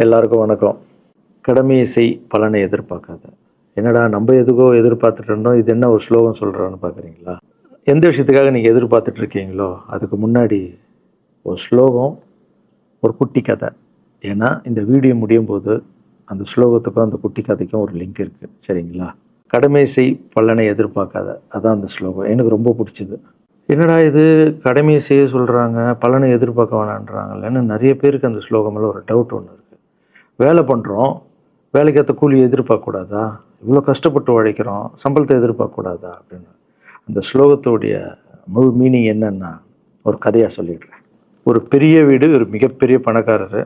எல்லாருக்கும் வணக்கம். கடமையை செய் பலனை எதிர்பார்க்காத. என்னடா நம்ம எதுக்கோ எதிர்பார்த்துட்டு இருந்தோம், இது என்ன ஒரு ஸ்லோகம் சொல்கிறான்னு பார்க்குறீங்களா? எந்த விஷயத்துக்காக நீங்கள் எதிர்பார்த்துட்டு இருக்கீங்களோ அதுக்கு முன்னாடி ஒரு ஸ்லோகம், ஒரு குட்டி கதை. ஏன்னா இந்த வீடியோ முடியும் போது அந்த ஸ்லோகத்துக்கும் அந்த குட்டி கதைக்கும் ஒரு லிங்க் இருக்குது, சரிங்களா? கடமை செய் பலனை எதிர்பார்க்காத, அதான் அந்த ஸ்லோகம். எனக்கு ரொம்ப பிடிச்சிது. என்னடா இது, கடமையை செய்ய சொல்கிறாங்க, பலனை எதிர்பார்க்க வேணான்றாங்கல்லன்னு நிறைய பேருக்கு அந்த ஸ்லோகமெல்லாம் ஒரு டவுட் ஒன்று இருக்குது. வேலை பண்ணுறோம், வேலைக்கேற்ற கூலி எதிர்பார்க்கக்கூடாதா? இவ்வளோ கஷ்டப்பட்டு உழைக்கிறோம், சம்பளத்தை எதிர்பார்க்கக்கூடாதா அப்படின்னு. அந்த ஸ்லோகத்துடைய முழு மீனிங் என்னன்னா ஒரு கதையாக சொல்லிடுறேன். ஒரு பெரிய வீடு, ஒரு மிகப்பெரிய பணக்காரர்.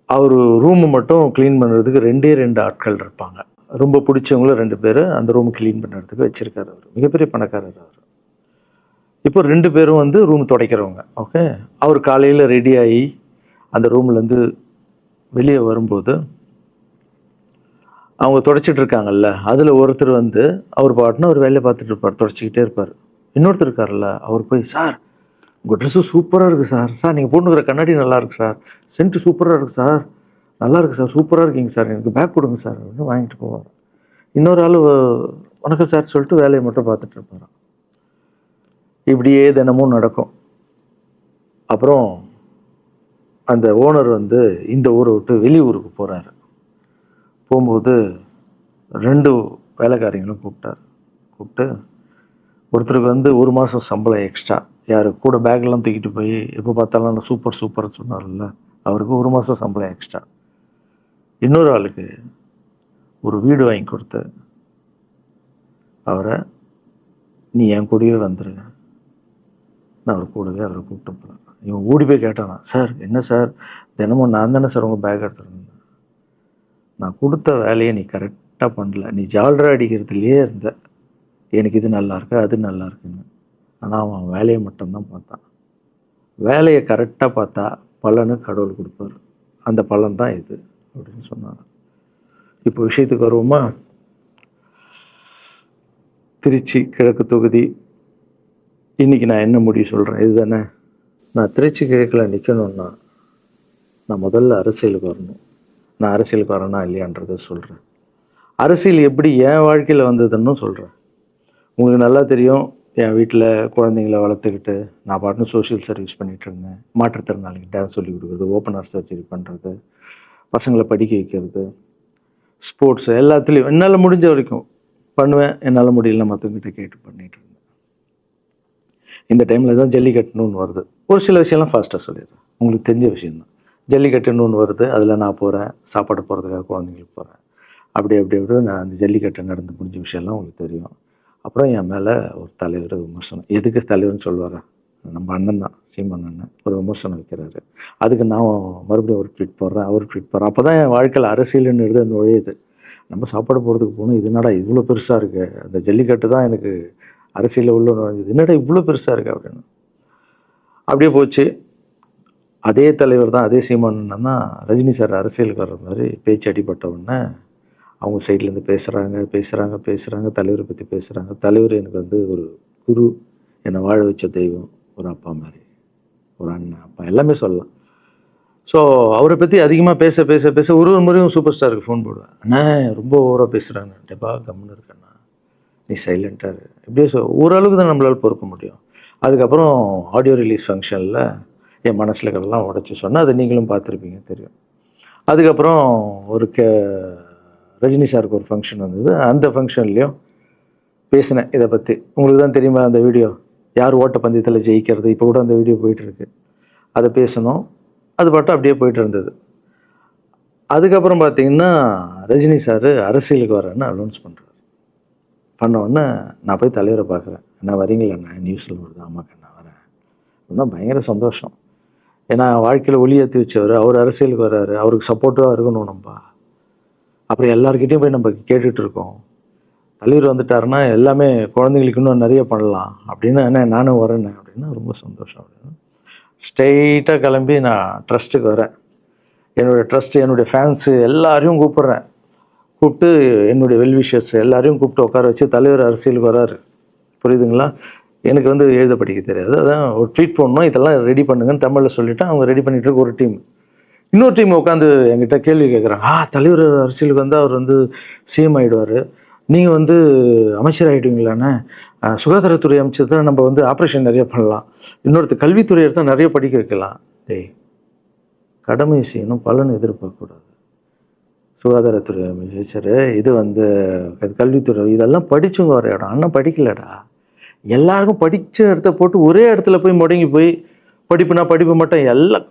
அவர் ரூமு மட்டும் க்ளீன் பண்ணுறதுக்கு ரெண்டு ஆட்கள் இருப்பாங்க. ரொம்ப பிடிச்சவங்களும் 2 பேர் அந்த ரூம் க்ளீன் பண்ணுறதுக்கு வச்சுருக்காரு. அவர் மிகப்பெரிய பணக்காரர். அவர் இப்போ 2 பேரும் வந்து ரூம் துடைக்கிறவங்க. ஓகே, அவர் காலையில் ரெடி ஆகி அந்த ரூம்லேருந்து வெளியே வரும்போது அவங்க துடைச்சிட்டு இருக்காங்கல்ல, அதில் ஒருத்தர் வந்து அவர் பாட்டுன்னு ஒரு வேலையை பார்த்துட்டு இருப்பார், துடைச்சிக்கிட்டே இருப்பார். இன்னொருத்தர் இருக்கார்ல, அவர் போய், சார் உங்கள் ட்ரெஸ்ஸு சூப்பராக இருக்குது சார், சார் நீங்கள் போட்டுக்கிற கண்ணாடி நல்லா இருக்குது சார், சென்ட்டு சூப்பராக இருக்குது சார், நல்லா இருக்குது சார், சூப்பராக இருக்கீங்க சார், எனக்கு பேக் கொடுங்க சார் அப்படின்னு வாங்கிட்டு போவார். இன்னொரு ஆள் வணக்கம் சார் சொல்லிட்டு வேலையை மட்டும் பார்த்துட்டு இருப்பார். இப்படியே தினமும் நடக்கும். அப்புறம் அந்த ஓனர் வந்து இந்த ஊரை விட்டு வெளியூருக்கு போகிறாரு. போகும்போது 2 வேலைக்காரங்களும் கூப்பிட்டு ஒருத்தருக்கு வந்து 1 மாதம் சம்பளம் எக்ஸ்ட்ரா, யார் கூட பேக்லாம் தூக்கிட்டு போய் எப்போ பார்த்தாலும் நான் சூப்பர்னு சொன்னார்ல, அவருக்கு 1 மாதம் சம்பளம் எக்ஸ்ட்ரா. இன்னொரு ஆளுக்கு ஒரு வீடு வாங்கி கொடுத்து அவரை, நீ என் கூடவே வந்துருங்க, நான் அவர் கூடவே அவரை கூப்பிட்டு போகிறேன். இவன் ஓடி போய் கேட்டானா, சார் என்ன சார் தினமும் நான் தானே சார் உங்கள் பேக் எடுத்துருந்தேன், நான் கொடுத்த வேலையை நீ கரெக்டாக பண்ணல, நீ ஜால்ரா அடிக்கிறதுலையே இருந்த, எனக்கு இது நல்லா இருக்கு அது நல்லா இருக்குன்னு. ஆனால் அவன் வேலையை மட்டும்தான் பார்த்தான். வேலையை கரெக்டாக பார்த்தா பலனு கடவுள் கொடுப்பார், அந்த பலன் தான் இது அப்படின்னு சொன்னான். இப்போ விஷயத்துக்கு வருவோமா? திருச்சி கிழக்கு தொகுதி. இன்றைக்கி நான் என்ன முடிவு சொல்கிறேன் இதுதானே. நான் திருச்சி கிழக்கில் நிற்கணுன்னா நான் முதல்ல அரசியலுக்கு வரணும். நான் அரசியலுக்கு வரேனா இல்லையான்றதை சொல்கிறேன். அரசியல் எப்படி என் வாழ்க்கையில் வந்ததுன்னு சொல்கிறேன். உங்களுக்கு நல்லா தெரியும், என் வீட்டில் குழந்தைங்கள வளர்த்துக்கிட்டு நான் பாட்டுன்னு சோஷியல் சர்வீஸ் பண்ணிகிட்டு இருந்தேன். மாற்றுத்திறனாளிக்கு டான்ஸ் சொல்லி கொடுக்குறது, ஓப்பனர் சர்ஜரி பண்ணுறது, பசங்களை படிக்க வைக்கிறது, ஸ்போர்ட்ஸு எல்லாத்துலேயும் என்னால் முடிஞ்ச வரைக்கும் பண்ணுவேன். என்னால் முடியல மற்றவங்கிட்ட கேட்டு பண்ணிகிட்டு இருந்தேன். இந்த டைமில் தான் ஜல்லிக்கட்டுன்னு ஒன்று வருது. ஒரு சில விஷயம்லாம் ஃபாஸ்ட்டாக சொல்லிடுறேன், உங்களுக்கு தெரிஞ்ச விஷயந்தான். ஜல்லிக்கட்டுன்னு ஒன்று வருது, அதில் நான் போகிறேன், சாப்பாடு போகிறதுக்காக குழந்தைங்களுக்கு போகிறேன். அப்படி நான் அந்த ஜல்லிக்கட்டு நடந்து முடிஞ்ச விஷயம்லாம் உங்களுக்கு தெரியும். அப்புறம் என் மேலே ஒரு தலைவர் விமர்சனம், எதுக்கு தலைவர்னு சொல்லுவாரா, நம்ம அண்ணன் தான், சீமான் அண்ணன் ஒரு விமர்சனம் வைக்கிறாரு. அதுக்கு நான் மறுபடியும் ஒரு ட்வீட் போடுறேன், அவர் ட்வீட் போடுறேன். அப்போ தான் என் வாழ்க்கையில் அரசியல்னு அந்த நுழையுது. நம்ம சாப்பாடு போகிறதுக்கு போகணும், இது என்னடா இவ்வளோ பெருசாக இருக்குது, அந்த ஜல்லிக்கட்டு தான் எனக்கு அரசியலில் உள்ள நுழைஞ்சது, என்னடா இவ்வளோ பெருசாக இருக்குது அப்படின்னு. அப்படியே போச்சு. அதே தலைவர் தான், அதே சீமான் தான் ரஜினி சார் அரசியலுக்கு வர்ற மாதிரி பேச்சு அடிபட்ட உடனே அவங்க சைட்லேருந்து பேசுகிறாங்க, தலைவரை பற்றி பேசுகிறாங்க. தலைவர் எனக்கு வந்து ஒரு குரு, என்னை வாழ வச்ச தெய்வம், ஒரு அப்பா மாதிரி, ஒரு அண்ணன், அப்பா எல்லாமே சொல்லலாம். ஸோ அவரை பற்றி அதிகமாக பேச ஒரு முறையும் சூப்பர் ஸ்டாருக்கு ஃபோன் போடுவேன், அண்ணா ரொம்ப ஓவராக பேசுகிறாங்க, டெப்பா கம்முன்னு இருக்கண்ணா, நீ சைலண்ட்டாக இப்படியே ஓரளவுக்கு தான் நம்மளால் பொறுக்க முடியும். அதுக்கப்புறம் ஆடியோ ரிலீஸ் ஃபங்க்ஷனில் என் மனசில் கடலாம் உடச்சி சொன்னேன், அதை நீங்களும் பார்த்துருப்பீங்க, தெரியும். அதுக்கப்புறம் ஒரு ரஜினி சாருக்கு ஒரு ஃபங்க்ஷன் வந்தது, அந்த ஃபங்க்ஷன்லேயும் பேசினேன் இதை பற்றி. உங்களுக்கு தான் தெரியுமா அந்த வீடியோ, யார் ஓட்டப்பந்தயத்தில் ஜெயிக்கிறது, இப்போ கூட அந்த வீடியோ போயிட்டுருக்கு. அதை பேசணும், அது பாட்டும் அப்படியே போயிட்டு இருந்தது. அதுக்கப்புறம் பார்த்தீங்கன்னா ரஜினி சார் அரசியலுக்கு வரேன்னு அனௌன்ஸ் பண்ணுறாரு. பண்ணோடனே நான் போய் தலைவரை பார்க்குறேன், என்ன வரீங்களா, நியூஸில் வருது, ஆமாக்கா நான் வரேன் அப்படின்னா பயங்கர சந்தோஷம். ஏன்னா வாழ்க்கையில் ஒளி ஏற்றி வச்சவர், அவர் அரசியலுக்கு வர்றாரு, அவருக்கு சப்போர்ட்டிவாக இருக்கணும் நம்ம. அப்புறம் எல்லாருக்கிட்டையும் போய் நம்ம கேட்டுட்டு இருக்கோம், தலைவர் வந்துட்டாருன்னா எல்லாமே குழந்தைங்களுக்கு இன்னும் நிறைய பண்ணலாம் அப்படின்னு, என்ன நானும் வரேன்னு அப்படின்னா ரொம்ப சந்தோஷம் அப்படின்னு ஸ்ட்ரெயிட்டாக கிளம்பி நான் ட்ரஸ்ட்டுக்கு வரேன். என்னுடைய ட்ரஸ்ட்டு, என்னுடைய ஃபேன்ஸு எல்லாரையும் கூப்பிட்டு என்னுடைய வெல்விஷர்ஸ் எல்லாரையும் கூப்பிட்டு உட்கார வச்சு தலைவர் அரசியலுக்கு வராரு. புரியுதுங்களா? எனக்கு வந்து எழுத படிக்க தெரியாது, அதான் ஒரு ட்வீட் பண்ணணும், இதெல்லாம் ரெடி பண்ணுங்கன்னு தமிழில் சொல்லிவிட்டு அவங்க ரெடி பண்ணிகிட்டு இருக்க ஒரு டீம். இன்னொரு டீம் உட்காந்து என்கிட்ட கேள்வி கேட்குறாங்க, தலைவர் அரசியலுக்கு வந்து அவர் வந்து சிஎம் ஆகிடுவார், நீங்கள் வந்து அமைச்சர் ஆகிடுவீங்களாண்ணே, சுகாதாரத்துறை அமைச்சர் தான் நம்ம வந்து ஆப்ரேஷன் நிறைய பண்ணலாம், இன்னொருத்தர் கல்வித்துறை எடுத்தால் நிறைய படிக்க வைக்கலாம். டேய், கடமை செய்யணும், பலன் எதிர்பார்க்கக்கூடாது. சுகாதாரத்துறை அமைச்சர், இது வந்து கல்வித்துறை, இதெல்லாம் படிச்சவங்க வர இடம். அண்ணன் படிக்கலடா. எல்லாருக்கும் படித்த இடத்த போட்டு ஒரே இடத்துல போய் முடங்கி போய் படிப்புனா படிப்பு மட்டும், எல்லாம்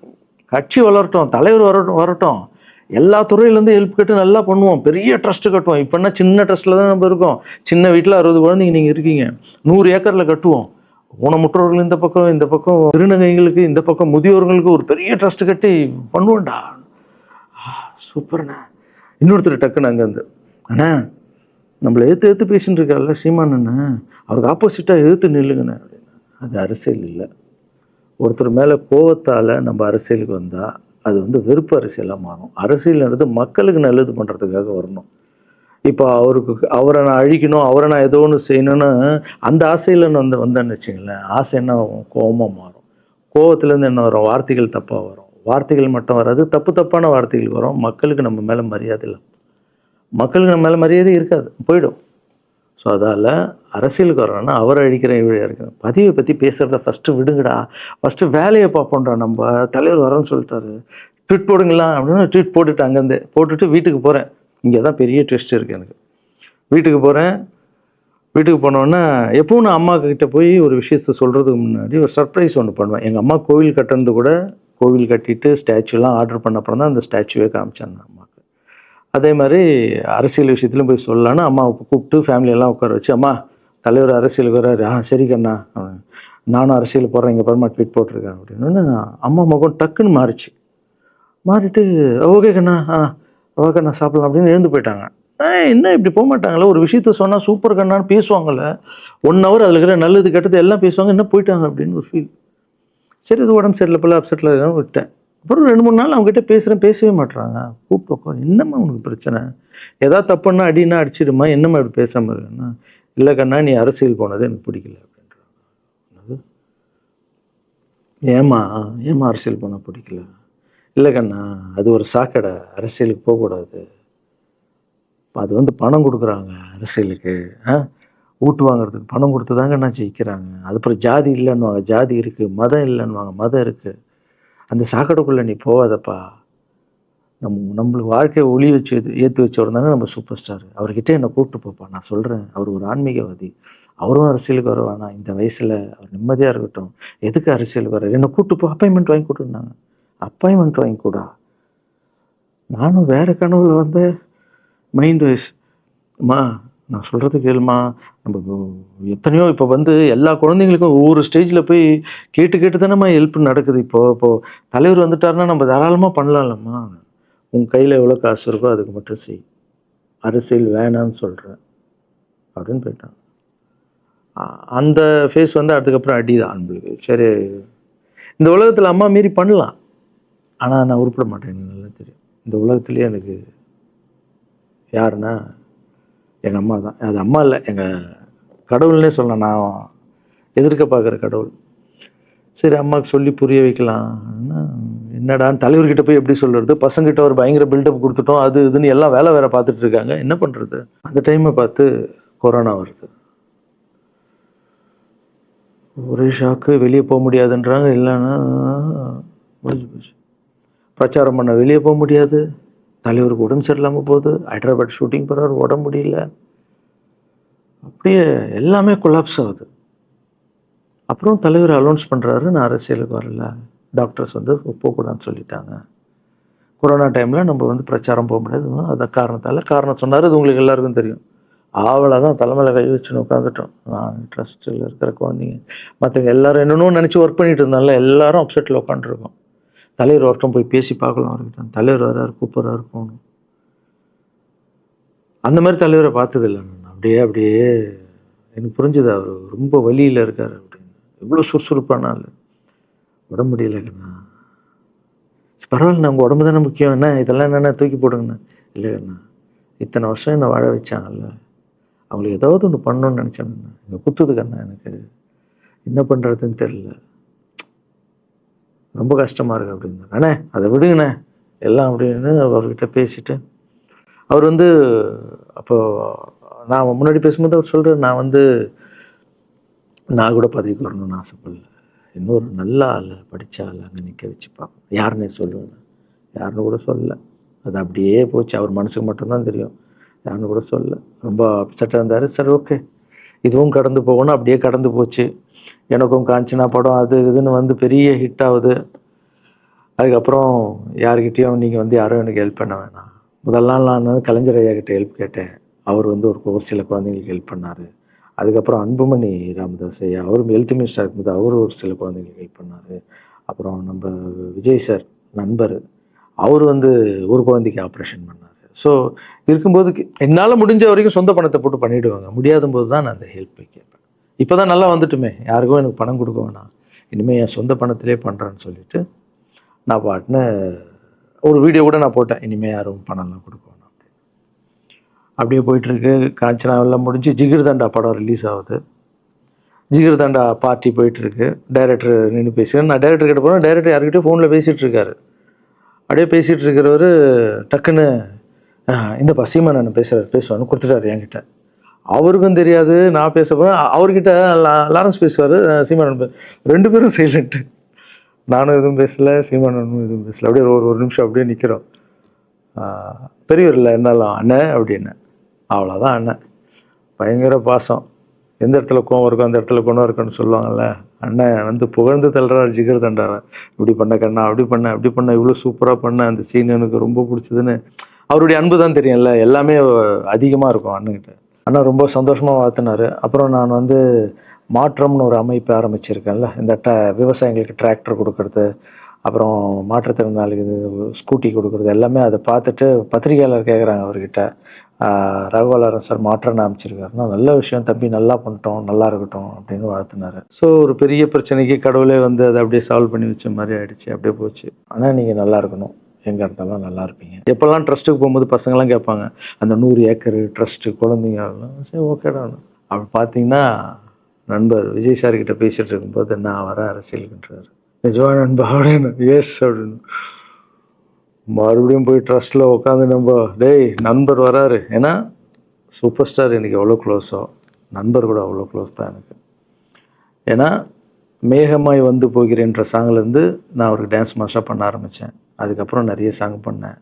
கட்சி வளரட்டும், தலைவர் வரட்டும், எல்லா துறையிலேருந்து ஹெல்ப் கேட்டு நல்லா பண்ணுவோம், பெரிய ட்ரஸ்ட்டு கட்டுவோம். இப்போன்னா சின்ன ட்ரஸ்ட்டில் தான் நம்ம இருக்கோம். சின்ன வீட்டில் 60 குழந்தைங்க நீங்கள் இருக்கீங்க, 100 ஏக்கரில் கட்டுவோம். ஊனமுற்றோர்கள் இந்த பக்கம் திருநங்கைகளுக்கு இந்த பக்கம் முதியோர்களுக்கு ஒரு பெரிய ட்ரஸ்ட் கட்டி பண்ணுவோம்டா. சூப்பர்ண்ணா. இன்னொருத்தர் டக்குன்னு அங்கேருந்து, அண்ணா நம்மளை ஏற்று பேசின்னு இருக்கார்ல சீமான் அண்ணா, அவருக்கு ஆப்போசிட்டாக எதிர்த்து நில்லுங்கண்ணே அப்படின்னா. அது அரசியல் இல்லை. ஒருத்தர் மேலே கோவத்தால் நம்ம அரசியலுக்கு வந்தால் அது வந்து வெறுப்பு அரசியலாக மாறும். அரசியல்ன்றது மக்களுக்கு நல்லது பண்ணுறதுக்காக வரணும். இப்போ அவரை நான் அழிக்கணும், அவரை நான் ஏதோ ஒன்று செய்யணும்னு அந்த ஆசையில் வந்தேன்னு வச்சுங்களேன், ஆசை என்ன ஆகும், கோபமாக மாறும். கோபத்துலேருந்து என்ன வரும், வார்த்தைகள் தப்பாக வரும். வார்த்தைகள் மட்டும் வராது, தப்பான வார்த்தைகள் வரும். மக்களுக்கு நம்ம மேலே மரியாதை இல்லை, மக்களுக்கு நம்ம மேலே மரியாதை இருக்காது, போயிடும். ஸோ அதால் அரசியலுக்கு வரணும்னா அவரை அழிக்கிற வழியாக இருக்குது. பதிவை பற்றி பேசுகிறத ஃபஸ்ட்டு விடுங்கடா, ஃபஸ்ட்டு வேலையை பார்ப்போம்டா. நம்ம தலைவர் வரேன்னு சொல்லிட்டாரு, ட்வீட் போடுங்களா அப்படின்னு ட்வீட் போட்டுட்டு அங்கேருந்து போட்டுட்டு வீட்டுக்கு போகிறேன். இங்கே தான் பெரிய ட்விஸ்ட் இருக்குது எனக்கு. வீட்டுக்கு போகிறேன். வீட்டுக்கு போனோன்னா எப்பவும் நான் அம்மா கிட்டே போய் ஒரு விஷயத்த சொல்கிறதுக்கு முன்னாடி ஒரு சர்ப்ரைஸ் ஒன்று பண்ணுவேன். எங்கள் அம்மா கோவில் கட்டுறது கூட, கோவில் கட்டிட்டு ஸ்டாச்சுலாம் ஆர்டர் பண்ண அப்புறம் தான் அந்த ஸ்டாச்சுவே காமிச்சாங்க அம்மாவுக்கு. அதே மாதிரி அரசியல் விஷயத்துலையும் போய் சொல்லலான்னு அம்மாவை கூப்பிட்டு ஃபேமிலியெல்லாம் உட்கார வச்சு, அம்மா தலைவர் அரசியலுக்கு வர்றாரு, சரி கண்ணா, நானும் அரசியல் போடுறேன், இங்கே பரமா ட்வீட் போட்டிருக்கேன் அப்படின்னு. அம்மா முகம் டக்குன்னு மாறிட்டு ஓகே கண்ணா, ஓகே கண்ணா சாப்பிடலாம் அப்படின்னு எழுந்து போயிட்டாங்க. என்ன இப்படி போக மாட்டாங்களே, ஒரு விஷயத்த சொன்னால் சூப்பர் கண்ணான்னு பேசுவாங்கள்ல, 1 hour அதில் இருக்கிற நல்லது கெட்டது எல்லாம் பேசுவாங்க, என்ன போயிட்டாங்க அப்படின்னு ஒரு ஃபீல். சரி, இது உடம்பு சரியில்லை போல, அப்செட்டில் இருக்கான்னு விட்டேன். அப்புறம் 2-3 நாள் அவங்ககிட்ட பேசவே மாட்டுறாங்க. கூப்பிட்டு உட்காரு, என்னம்மா உனக்கு பிரச்சனை, ஏதாவது தப்புன்னா அடின்னா அடிச்சிடுமா, என்னம்மா இப்படி பேசாமல் இருக்குன்னா, இல்லை கண்ணா நீ அரசியல் போனது எனக்கு பிடிக்கல அப்படின்றாங்க. ஏமா அரசியல் போனால் பிடிக்கல? இல்லை கண்ணா, அது ஒரு சாக்கடை, அரசியலுக்கு போகக்கூடாது, அது வந்து பணம் கொடுக்குறாங்க அரசியலுக்கு, ஊட்டு வாங்குறதுக்கு பணம் கொடுத்து தாங்க நான் ஜெயிக்கிறாங்க. அதுக்கப்புறம் ஜாதி இல்லைன்னுவாங்க, ஜாதி இருக்குது, மதம் இல்லைன்னுவாங்க, மதம் இருக்குது, அந்த சாக்கடைக்குள்ளே நீ போகாதப்பா. நம்மளுக்கு வாழ்க்கையை ஒளி வச்சு ஏற்றி வச்சவர் தாங்க நம்ம சூப்பர் ஸ்டார், அவர்கிட்ட என்னை கூப்பிட்டு போப்பா, நான் சொல்கிறேன், அவர் ஒரு ஆன்மீகவாதி, அவரும் அரசியலுக்கு வருவானா, இந்த வயசில் அவர் நிம்மதியாக இருக்கட்டும், எதுக்கு அரசியலுக்கு வர்றாரு, என்னை கூப்பிட்டு போ, அப்பாயின்மெண்ட் வாங்கி கொடுத்துருந்தாங்க. அப்பாயின்மெண்ட் வாங்கி கூட நானும் வேறு கனவுல வந்து மைண்ட் வைஸ், அம்மா நான் சொல்கிறது கேளுமா, நம்ம எத்தனையோ இப்போ வந்து எல்லா குழந்தைங்களுக்கும் ஒவ்வொரு ஸ்டேஜில் போய் கேட்டு தானேம்மா ஹெல்ப் நடக்குது. இப்போது தலைவர் வந்துட்டாருன்னா நம்ம தாராளமாக பண்ணலாம்லம்மா, உன் கையில் எவ்வளோ காசு இருக்கோ அதுக்கு மட்டும் செய், அரசியல் வேணான்னு சொல்கிறேன் அப்படின்னு போயிட்டான். அந்த ஃபேஸ் வந்து அதுக்கப்புறம் அடிதான் நம்மளுக்கு. சரி, இந்த உலகத்தில் அம்மா மீறி பண்ணலாம், ஆனால் நான் உருப்பிட மாட்டேன், எனக்கு நல்லா தெரியும். இந்த உலகத்துலேயே எனக்கு யாருன்னா எங்கள் அம்மா தான். அது அம்மா இல்லை, எங்கள் கடவுள்னே சொல்லலாம், நான் எதிர்க்க பார்க்குற கடவுள். சரி, அம்மாவுக்கு சொல்லி புரிய வைக்கலாம், என்னடான்னு தலைவர்கிட்ட போய் எப்படி சொல்கிறது, பசங்கிட்ட ஒரு பயங்கர பில்டப் கொடுத்துட்டோம், அது இதுன்னு எல்லாம் வேலை பார்த்துட்டு இருக்காங்க, என்ன பண்ணுறது. அந்த டைமை பார்த்து கொரோனா வருது, ஒரே ஷாக்கு, வெளியே போக முடியாதுன்றாங்க, இல்லைன்னா முடிஞ்சு போச்சு. பிரச்சாரம் பண்ண வெளியே போக முடியாது, தலைவருக்கு உடம்பு சரியில்லாமல் போகுது, ஹைதராபாத் ஷூட்டிங் போகிறார், உடம்பு முடியல, அப்படியே எல்லாமே கொலாப்ஸ் ஆகுது. அப்புறம் தலைவர் அலௌன்ஸ் பண்ணுறாரு, நான் அரசியலுக்கு வரல, டாக்டர்ஸ் வந்து போகக்கூடாதுன்னு சொல்லிட்டாங்க, கொரோனா டைமில் நம்ம வந்து பிரச்சாரம் போக முடியாது, அந்த காரணம் சொன்னார், அது உங்களுக்கு எல்லாருக்கும் தெரியும். ஆவலை தான் தலைமையில் கை வச்சுன்னு உட்காந்துட்டோம். நான் ட்ரஸ்ட்டில் இருக்கிற குழந்தைங்க மற்றவங்க எல்லோரும் என்னென்னோ நினச்சி ஒர்க் பண்ணிட்டு இருந்தால எல்லாரும் அப்செட்டில் உட்காந்துருக்கோம். தலைவர் ஒருத்தம் போய் பேசி பார்க்கலாம் அவர்கிட்ட, தலைவர் வர்றாரு, கூப்பிட்றாரு, போகணும். அந்த மாதிரி தலைவரை பார்த்ததில்லை நான். அப்படியே எனக்கு புரிஞ்சுது, அவர் ரொம்ப வலியில் இருக்கார் அப்படின்னு. எவ்வளோ சுறுசுறுப்பானால உடம்பு முடியலைங்கண்ணா. பரவாயில்ல, நான் உங்கள் உடம்பு தானே முக்கியம், என்ன இதெல்லாம் என்னென்ன தூக்கி போடுங்கண்ணா. இல்லைங்கண்ணா, இத்தனை வருஷம் என்னை வாழ வச்சாங்கல்ல, அவங்களுக்கு ஏதாவது ஒன்று பண்ணணும்னு நினச்சேங்கண்ணா, இங்கே குத்துதுக்கண்ணா, எனக்கு என்ன பண்ணுறதுன்னு தெரியல, ரொம்ப கஷ்டமாக இருக்குது அப்படின்னா. அண்ணே அதை விடுங்கண்ணே, எல்லாம் அப்படின்னு அவர்கிட்ட பேசிட்டு அவர் வந்து அப்போ நான் முன்னாடி பேசும்போது அவர் சொல்கிறார், நான் கூட பதவிக்கு வரணும்னு ஆசைப்படல, இன்னொரு நல்ல ஆள் படித்த ஆள் அங்கே நிற்க வச்சு பார்ப்போம். யாருன்னே சொல்லுவேன், யாருன்னு கூட சொல்லலை. அது அப்படியே போச்சு. அவர் மனசுக்கு மட்டும்தான் தெரியும், யாருன்னு கூட சொல்லலை. ரொம்ப அப்செட்டாக இருந்தார். சரி ஓகே, இதுவும் கடந்து போகணும். அப்படியே கடந்து போச்சு. எனக்கும் காஞ்சனா படம் அது இதுன்னு பெரிய ஹிட் ஆகுது. அதுக்கப்புறம் யார்கிட்டையும் நீங்கள் யாரும் எனக்கு ஹெல்ப் பண்ண வேணாம். முதல் நாள் நான் கலைஞர் ஐயா கிட்ட ஹெல்ப் கேட்டேன். அவர் ஒரு சில குழந்தைங்களுக்கு ஹெல்ப் பண்ணார். அதுக்கப்புறம் அன்புமணி ராமதாஸ் ஐயா, அவரும் ஹெல்த் மினிஸ்டர் இருக்கும்போது அவர் ஒரு சில குழந்தைங்களுக்கு ஹெல்ப் பண்ணார். அப்புறம் நம்ம விஜய் சார் நண்பர், அவர் ஒரு குழந்தைக்கு ஆப்ரேஷன் பண்ணார். ஸோ இருக்கும்போது என்னால் முடிஞ்ச வரைக்கும் சொந்த பணத்தை போட்டு பண்ணிவிடுவாங்க. முடியாத போது தான் நான் அந்த ஹெல்ப்பை கேட்பேன். இப்போ தான் நல்லா வந்துட்டுமே, யாருக்கும் எனக்கு பணம் கொடுக்க வேணாம், இனிமேல் என் சொந்த பணத்திலே பண்ணுறேன்னு சொல்லிட்டு நான் பாட்டுன்னு ஒரு வீடியோ கூட நான் போட்டேன், இனிமேல் யாரும் பணம்லாம் கொடுக்க வேணாம் அப்படின்னு. அப்படியே போயிட்டுருக்கு. காஞ்சனா எல்லாம் முடிஞ்சு ஜிகிர் தண்டா படம் ரிலீஸ் ஆகுது. ஜிகிர் தண்டா பார்ட்டி போயிட்டுருக்கு. டைரக்டர் நின்று பேசுகிறேன். நான் டைரக்டர் கிட்ட போகிறேன். டைரக்டர் யார்கிட்டயோ ஃபோனில் பேசிகிட்டு இருக்காரு. அப்படியே பேசிகிட்டு இருக்கிறவர் டக்குன்னு இந்தப்பா சீமானன் பேசுவான்னு கொடுத்துட்டாரு என்கிட்ட. அவருக்கும் தெரியாது நான் பேச போகிறேன். அவர்கிட்ட லாரன்ஸ் பேசுவார், சீமானன் ரெண்டு பேரும் சைலண்ட்டு. நானும் எதுவும் பேசலை, சீமானனும் எதுவும் பேசலை. அப்படியே ஒரு நிமிஷம் அப்படியே நிற்கிறோம். பெரியவர் இல்லை என்னாலும் அண்ணன் அப்படின்னு. அவ்வளோதான் அண்ணன். பயங்கர பாசம். எந்த இடத்துல கோவம் இருக்கும் அந்த இடத்துல குணம் இருக்குன்னு சொல்லுவாங்கள்ல. அண்ணன் புகழ்ந்து தள்ளுறாரு ஜிகர் தண்டாவை. இப்படி பண்ண கண்ணா, அப்படி பண்ண இவ்வளோ சூப்பராக பண்ண, அந்த சீன் எனக்கு ரொம்ப பிடிச்சதுன்னு. அவருடைய அன்பு தான் தெரியும்ல, எல்லாமே அதிகமாக இருக்கும் அண்ணன்கிட்ட. அண்ணா ரொம்ப சந்தோஷமாக வாழ்த்தினார். அப்புறம் நான் மாற்றம்னு ஒரு அமைப்பு ஆரம்பிச்சிருக்கேன்ல, இந்த விவசாயிகளுக்கு டிராக்டர் கொடுக்கறது, அப்புறம் மாற்றுத்திறனாளிக்கு ஸ்கூட்டி கொடுக்குறது, எல்லாமே அதை பார்த்துட்டு பத்திரிகையாளர் கேட்குறாங்க அவர்கிட்ட, ரகுவலரன் சார் மாற்றம்னு அமைச்சிருக்காருன்னா, நல்ல விஷயம் தம்பி, நல்லா பண்ணிட்டோம், நல்லா இருக்கட்டும் அப்படின்னு வாழ்த்தினார். ஸோ ஒரு பெரிய பிரச்சனைக்கு கடவுளே அதை அப்படியே சால்வ் பண்ணி வச்ச மாதிரி ஆயிடுச்சு. அப்படியே போச்சு. ஆனால் நீங்கள் நல்லா இருக்கணும், எங்கே இருந்தாலும் நல்லா இருப்பீங்க. எப்போல்லாம் ட்ரஸ்ட்டுக்கு போகும்போது பசங்களாம் கேட்பாங்க, அந்த 100 ஏக்கர் ட்ரஸ்ட்டு குழந்தைங்க, சரி ஓகேடா. அப்படி பார்த்தீங்கன்னா நண்பர் விஜய் சார்கிட்ட பேசிகிட்டு இருக்கும்போது நான் வர அரசியலுக்குன்றார். நிஜமா நண்பா அப்படின்னு. எஸ் அப்படின்னு. மறுபடியும் போய் ட்ரஸ்ட்டில் உட்காந்து டேய் நண்பர் வராரு. ஏன்னா சூப்பர் ஸ்டார் எனக்கு எவ்வளோ க்ளோஸோ, நண்பர் கூட அவ்வளோ க்ளோஸ் தான் எனக்கு. ஏன்னா மேகமாய் போகிறேன்ற சாங்லேருந்து நான் அவருக்கு டான்ஸ் மாஸ்டராக பண்ண ஆரம்பித்தேன். அதுக்கப்புறம் நிறைய சாங் பண்ணேன்,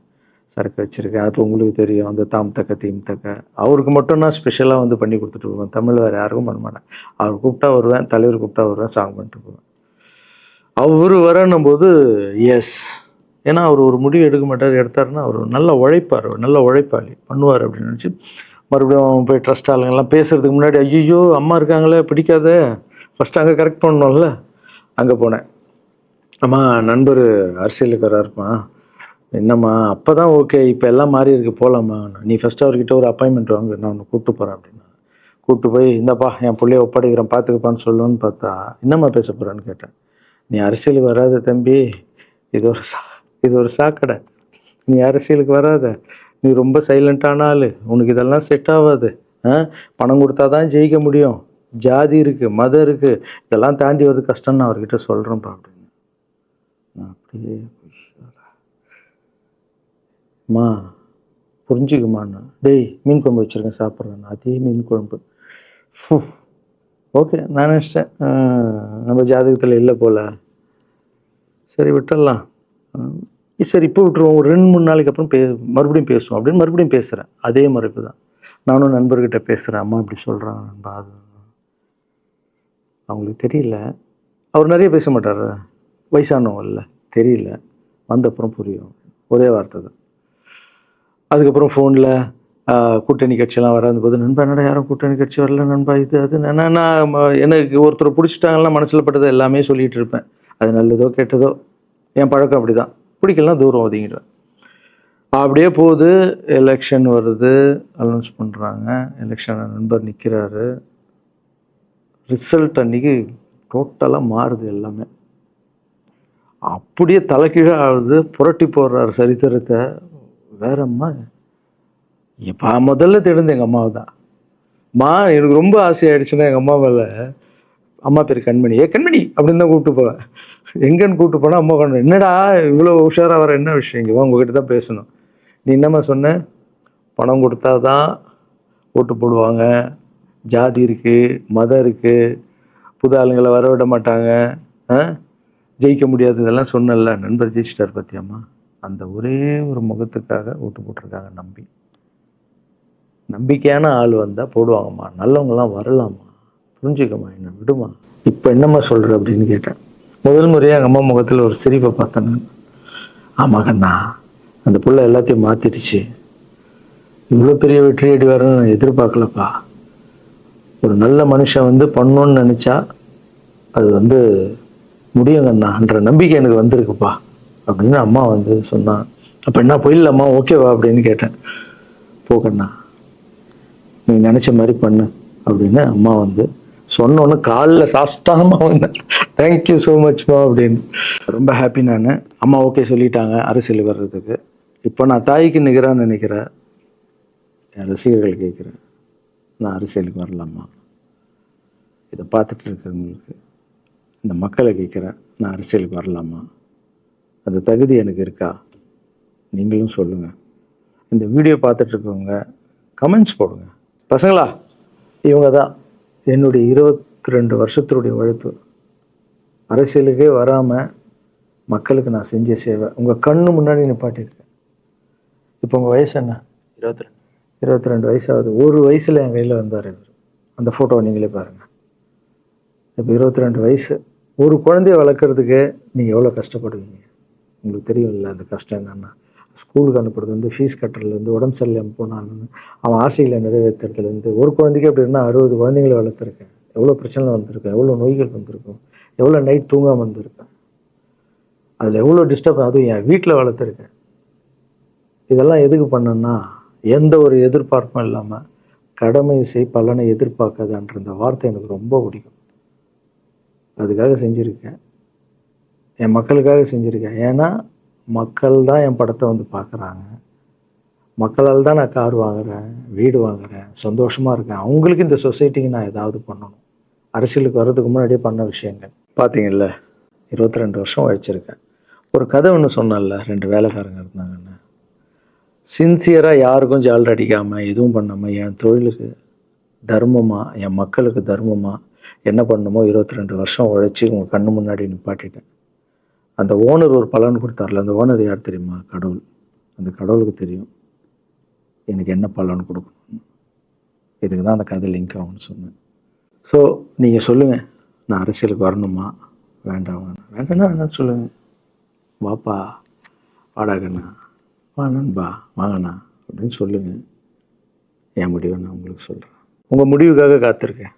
சரக்கு வச்சுருக்கேன். அப்போ உங்களுக்கு தெரியும், அந்த தாம் தக்க தீம் தக்க அவருக்கு மட்டும் நான் ஸ்பெஷலாக பண்ணி கொடுத்துட்டு போவேன். தமிழ் வேறு யாருக்கும் பண்ண மாட்டேன். அவர் கூப்பிட்டா வருவேன், தலைவர் கூப்பிட்டா வருவேன், சாங் பண்ணிட்டு போவேன். அவர் வரணும் போது எஸ், ஏன்னா அவர் ஒரு முடிவு எடுக்க மாட்டார், எடுத்தாருன்னா அவர் நல்ல உழைப்பார், நல்ல உழைப்பாளி, பண்ணுவார் அப்படின்னு நினச்சி மறுபடியும் போய் ட்ரஸ்ட் ஆளுங்கெல்லாம் பேசுகிறதுக்கு முன்னாடி ஐயோ அம்மா இருக்காங்களே பிடிக்காத, ஃபஸ்ட்டு அங்கே கரெக்ட் பண்ணணும்ல. அங்கே போனேன். அம்மா நண்பர் அரசியலுக்கு வராருப்பா. என்னம்மா அப்போ தான் ஓகே, இப்போ எல்லாம் மாறி இருக்கு, போகலாமா, நீ ஃபஸ்ட்டு அவர்கிட்ட ஒரு அப்பாயின்மெண்ட் வாங்க, நான் உன்னை கூப்பிட்டு போகிறேன் அப்படின்னா. கூப்பிட்டு போய் இந்தப்பா என் பிள்ளைய ஒப்படைக்கிறேன் பார்த்துக்கப்பான்னு சொல்லுன்னு பார்த்தா, என்னம்மா பேச போகிறான்னு கேட்டேன். நீ அரசியலுக்கு வராத தம்பி, இது ஒரு சாக்கடை, நீ அரசியலுக்கு வராத, நீ ரொம்ப சைலண்டான ஆள், உனக்கு இதெல்லாம் செட் ஆகாது, பணம் கொடுத்தா தான் ஜெயிக்க முடியும், ஜாதி இருக்குது, மதம் இருக்குது, இதெல்லாம் தாண்டி வருது கஷ்டம்னு நான் அவர்கிட்ட சொல்கிறேன்ப்பா அப்படின்னு. நான் அப்படியே மா புரிஞ்சுக்குமாண்ணா, டேய் மீன் குழம்பு வச்சுருக்கேன் சாப்பிட்றேன், அதே மீன் குழம்பு. ஓகே நான் நினச்சிட்டேன் நம்ம ஜாதகத்தில் இல்லை போல், சரி விட்டுடலாம், சரி இப்போ விட்டுருவோம், ஒரு 2-3 நாளைக்கு அப்புறம் மறுபடியும் பேசுவோம் அப்படின்னு மறுபடியும் பேசுகிறேன். அதே மறுப்பு தான். நானும் நண்பர்கிட்ட பேசுகிறேன், அம்மா இப்படி சொல்கிறாங்க நண்பா, அது அவங்களுக்கு தெரியல, அவர் நிறைய பேச மாட்டார், வயசானவங்க இல்லை, தெரியல, வந்தப்புறம் புரியும், ஒரே வார்த்தை தான். அதுக்கப்புறம் ஃபோனில் கூட்டணி கட்சியெல்லாம் வராது நண்பா, என்னடா யாரும் கூட்டணி கட்சி வரல நண்பா, இது அது நான் எனக்கு ஒருத்தரை பிடிச்சிட்டாங்கன்னா மனசில் பட்டதை எல்லாமே சொல்லிகிட்டு இருப்பேன். அது நல்லதோ கெட்டதோ, என் பழக்கம் அப்படி தான், பிடிக்கலாம் தூரம் ஒதுங்கிடுவேன். அப்படியே போகுது. எலெக்ஷன் வருது, அனௌன்ஸ் பண்ணுறாங்க, எலெக்ஷனில் நண்பர் நிற்கிறாரு. ரிசல்ட் அன்றைக்கி டோட்டலாக மாறுது எல்லாமே, அப்படியே தலைக்கீழாக ஆகுது, புரட்டி போடுறாரு சரித்திரத்தை. வேற அம்மா எப்போ முதல்ல தெரிந்து எங்கள் அம்மாவை தான். எனக்கு ரொம்ப ஆசையாயிடுச்சுன்னா எங்கள் அம்மா மேலே அம்மா பேர் கண்மணி. கண்மணி அப்படின்னு தான் கூப்பிட்டு போவேன். எங்கன்னு கூப்பிட்டு போனால் அம்மா கொண்டு என்னடா இவ்வளோ உஷாராக வர என்ன விஷயம், இங்கே வா உங்ககிட்ட தான் பேசணும். நீ என்னம்மா சொன்ன, பணம் கொடுத்தா தான் ஓட்டு போடுவாங்க, ஜாதி இருக்குது, மதம் இருக்குது, புது ஆளுங்களை வர விட மாட்டாங்க, ஜெயிக்க முடியாது, இதெல்லாம் சொன்னல. நண்பர் ஜெயிச்சிட்டார் பார்த்தியாம்மா. அந்த ஒரே ஒரு முகத்துக்காக ஓட்டு போட்டிருக்காங்க. நம்பிக்கையான ஆள் வந்தால் போடுவாங்கம்மா, நல்லவங்களாம் வரலாமா, புரிஞ்சுக்கம்மா, என்ன விடுமா. இப்போ என்னம்மா சொல்கிற அப்படின்னு கேட்டேன். முதல் முறையாக எங்கள் அம்மா முகத்தில் ஒரு சிரிப்பை பார்த்தேன் நான். ஆமாம் கண்ணா, அந்த புள்ள எல்லாத்தையும் மாற்றிடுச்சு, இவ்வளோ பெரிய வெற்றி அடி வரணும்னு நான் எதிர்பார்க்கலப்பா. ஒரு நல்ல மனுஷன் வந்து பண்ணணும்னு நினச்சா அது முடியுங்கண்ணான்ற நம்பிக்கை எனக்கு வந்திருக்குப்பா அப்படின்னு அம்மா சொன்னான். அப்போ என்ன போயிடலாமா, ஓகேவா அப்படின்னு கேட்டேன். போகண்ணா, நீ நினச்ச மாதிரி பண்ணு அப்படின்னு அம்மா சொன்னோன்னு காலில் சாஸ்தாகமாக வந்தேன். தேங்க்யூ ஸோ மச்மா அப்படின்னு. ரொம்ப ஹாப்பி நான். அம்மா ஓகே சொல்லிட்டாங்க அரசியல் வர்றதுக்கு. இப்போ நான் தாய்க்கு நிகரான்னு நினைக்கிறேன். என் ரசிகர்கள் கேட்குறேன், நான் அரசியலுக்கு வரலாமா? இதை பார்த்துட்டு இருக்கிறவங்களுக்கு, இந்த மக்களை கேட்குறேன், நான் அரசியலுக்கு வரலாமா? அந்த தகுதி எனக்கு இருக்கா? நீங்களும் சொல்லுங்கள். இந்த வீடியோ பார்த்துட்டு இருக்கவங்க கமெண்ட்ஸ் போடுங்க. பசங்களா, இவங்க தான் என்னுடைய 22 வருஷத்தினுடைய உழைப்பு. அரசியலுக்கே வராமல் மக்களுக்கு நான் செஞ்ச சேவை உங்கள் கண்ணு முன்னாடி நிப்பாட்டியிருக்கேன். இப்போ உங்கள் வயசு என்ன? 22 வயசாகுது. ஒரு வயசில் என் கையில் வந்தார் இவர். அந்த ஃபோட்டோவை நீங்களே பாருங்கள். இப்போ 22 வயசு. ஒரு குழந்தைய வளர்க்குறதுக்கு நீங்கள் எவ்வளோ கஷ்டப்படுவீங்க உங்களுக்கு தெரியும்ல. அந்த கஷ்டம் என்னென்னா, ஸ்கூலுக்கு அனுப்புறது ஃபீஸ் கட்டுறதுலேருந்து, உடம்பு சரியில்லாமல் போனான்னு அவன் ஆசைகளை நிறைவேற்றுறதுலேருந்து, ஒரு குழந்தைக்கு அப்படி இருந்தால் 60 குழந்தைங்களை வளர்த்துருக்கேன். எவ்வளோ பிரச்சனை வந்திருக்கேன், எவ்வளோ நோய்கள் வந்திருக்கும், எவ்வளோ நைட் தூங்காமல் வந்திருக்கேன், அதில் எவ்வளோ டிஸ்டர்ப், அதுவும் என் வீட்டில் வளர்த்துருக்கேன். இதெல்லாம் எதுக்கு பண்ணேன்னா, எந்த ஒரு எதிர்பார்ப்பும் இல்லாமல் கடமை செய் பலனை எதிர்பார்க்காதான்ற இந்த வார்த்தை எனக்கு ரொம்ப பிடிக்கும். அதுக்காக செஞ்சுருக்கேன், என் மக்களுக்காக செஞ்சுருக்கேன். ஏன்னா மக்கள் தான் என் படத்தை பார்க்குறாங்க. மக்களால் தான் நான் கார் வாங்குகிறேன், வீடு வாங்குகிறேன், சந்தோஷமாக இருக்கேன். அவங்களுக்கு இந்த சொசைட்டிக்கு நான் ஏதாவது பண்ணணும். அரசியலுக்கு வர்றதுக்கு முன்னாடியே பண்ண விஷயங்கள் பார்த்தீங்கல்ல. 22 வருஷம் உழைச்சிருக்கேன். ஒரு கதை ஒன்று சொன்னேன்ல, 2 வேலைக்காரங்க இருந்தாங்கன்னு. சின்சியராக யாருக்கும் ஜால்ரை அடிக்காமல் எதுவும் பண்ணாமல் என் தொழிலுக்கு தர்மமாக, என் மக்களுக்கு தர்மமாக என்ன பண்ணணுமோ 22 வருஷம் உழைச்சி உங்கள் கண்ணு முன்னாடி நிப்பாட்டிட்டேன். அந்த ஓனர் ஒரு பலன் கொடுத்தார்ல, அந்த ஓனர் யார் தெரியுமா? கடவுள். அந்த கடவுளுக்கு தெரியும் எனக்கு என்ன பலன் கொடுக்கணும். இதுக்கு தான் அந்த கதை லிங்க் ஆகும்னு சொன்னேன். ஸோ நீங்கள் சொல்லுங்கள், நான் அரசியலுக்கு வரணுமா வேண்டாம்? வேண்டாம்னா வேணான்னு சொல்லுங்கள். வாப்பா, வாடாகண்ணா, வா நண்பா, வாங்கண்ணா அப்படின்னு சொல்லுங்கள். என் முடிவை நான் உங்களுக்கு சொல்கிறேன். உங்கள் முடிவுக்காக காத்திருக்கேன்.